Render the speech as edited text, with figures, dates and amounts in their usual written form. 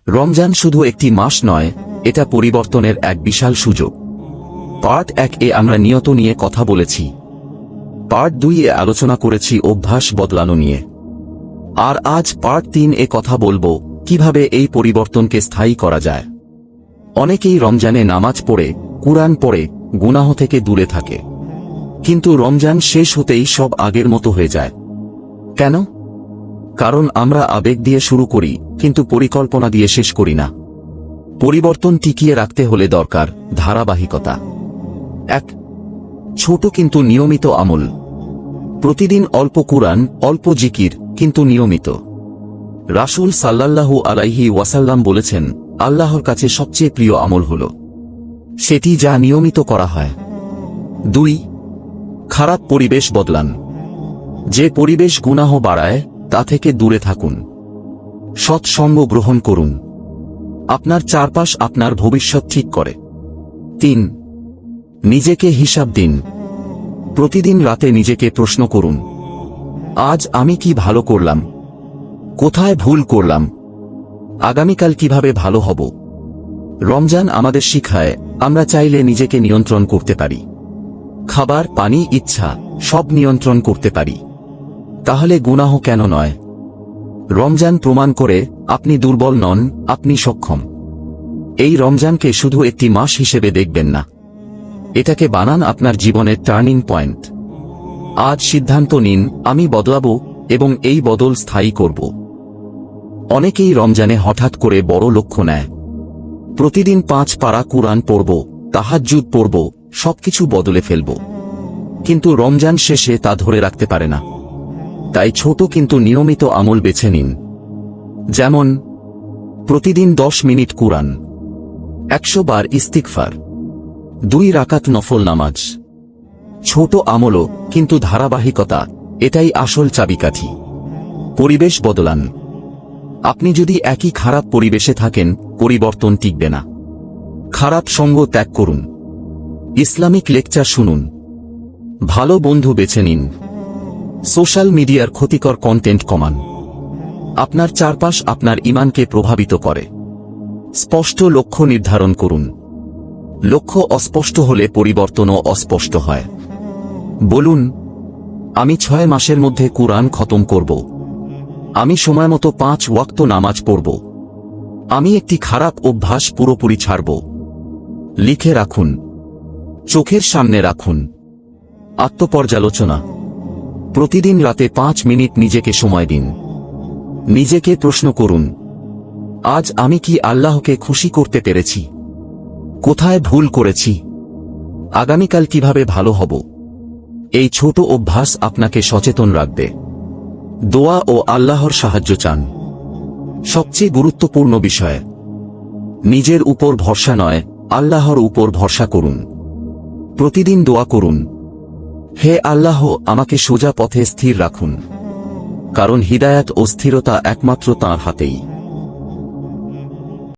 রমজান শুধু একটি মাস নয়, এটা পরিবর্তনের এক বিশাল সুযোগ। পার্ট 1 এ আমরা নিয়ত নিয়ে কথা বলেছি। পার্ট 2 এ আলোচনা করেছি অভ্যাস বদলানো নিয়ে। আর আজ পার্ট 3 এ কথা বলবো কিভাবে এই পরিবর্তনকে স্থায়ী করা যায়। অনেকেই রমজানে নামাজ পড়ে, কুরআন পড়ে, গুনাহ থেকে দূরে থাকে, কিন্তু রমজান শেষ হতেই সব আগের মতো হয়ে যায়। কেন? কারণ আমরা আবেগ দিয়ে শুরু করি, কিন্তু পরিকল্পনা দিয়ে শেষ করি না। পরিবর্তন টিকিয়ে রাখতে হলে দরকার ধারাবাহিকতা। 1. ছোট কিন্তু নিয়মিত আমল। প্রতিদিন অল্প কুরআন, অল্প জিকির, কিন্তু নিয়মিত। রাসূল সাল্লাল্লাহু আলাইহি ওয়াসাল্লাম বলেছেন, আল্লাহর কাছে সবচেয়ে প্রিয় আমল হল সেটি যা নিয়মিত করা হয়। 2. খারাপ পরিবেশ বদলান। যে পরিবেশ গুনাহ বাড়ায় তা থেকে দূরে থাকুন। সৎসঙ্গ গ্রহণ করুন। আপনার চারপাশ আপনার ভবিষ্যৎ ঠিক করে। 3. নিজেকে হিসাব দিন। প্রতিদিন রাতে নিজেকে প্রশ্ন করুন, আজ আমি কি ভালো করলাম, কোথায় ভুল করলাম, আগামীকাল কিভাবে ভালো হব। রমজান আমাদের শিখায় আমরা চাইলে নিজেকে নিয়ন্ত্রণ করতে পারি। খাবার, পানি, ইচ্ছা সব নিয়ন্ত্রণ করতে পারি। তাহলে গুনাহ কেন নয়? রমজান প্রমাণ করে আপনি দুর্বল নন, আপনি সক্ষম। এই রমজানকে শুধু একটি মাস হিসেবে দেখবেন না, এটাকে বানান আপনার জীবনের টার্নিং পয়েন্ট। আজ সিদ্ধান্ত নিন, আমি বদলাবো এবং এই বদল স্থায়ী করব। অনেকেই রমজানে হঠাৎ করে বড় লক্ষ্য নেয়। প্রতিদিন 5 পারা কুরআন পড়ব, তাহাজ্জুদ পড়ব, সবকিছু বদলে ফেলব। কিন্তু রমজান শেষে তা ধরে রাখতে পারে না। তাই ছোট কিন্তু নিয়মিত আমল বেছে নিন। যেমন প্রতিদিন 10 মিনিট কুরআন, 100 বার ইস্তিগফার, 2 রাকাত নফল নামাজ। ছোট আমলও, কিন্তু ধারাবাহিকতা, এটাই আসল চাবিকাঠি। পরিবেশ বদলান। আপনি যদি একই খারাপ পরিবেশে থাকেন, পরিবর্তন টিকবে না। খারাপ সঙ্গ ত্যাগ করুন। ইসলামিক লেকচার শুনুন। ভালো বন্ধু বেছে নিন। সোশ্যাল মিডিয়ার ক্ষতিকর কন্টেন্ট কমান। আপনার চারপাশ আপনার ঈমানকে প্রভাবিত করে। স্পষ্ট লক্ষ্য নির্ধারণ করুন। লক্ষ্য অস্পষ্ট হলে পরিবর্তনও অস্পষ্ট হয়। বলুন, আমি 6 মাসের মধ্যে কুরআন খতম করব। আমি সময়মতো 5 ওয়াক্ত নামাজ পড়ব। আমি একটি খারাপ অভ্যাস পুরোপুরি ছাড়ব। লিখে রাখুন, চোখের সামনে রাখুন। আত্মপর্যালোচনা। প্রতিদিন রাতে 5 মিনিট নিজেকে সময় দিন। নিজেকে প্রশ্ন করুন, আজ আমি কি আল্লাহকে খুশি করতে পেরেছি, কোথায় ভুল করেছি, আগামীকাল কিভাবে ভালো হব। এই ছোট অভ্যাস আপনাকে সচেতন রাখবে। দোয়া ও আল্লাহর সাহায্য চান। সবচেয়ে গুরুত্বপূর্ণ বিষয়, নিজের উপর ভরসা নয়, আল্লাহর উপর ভরসা করুন। প্রতিদিন দোয়া করুন, হে আল্লাহ, আমাকে সোজা পথে স্থির রাখুন। কারণ হিদায়াত ও স্থিরতা একমাত্র তাঁর হাতেই।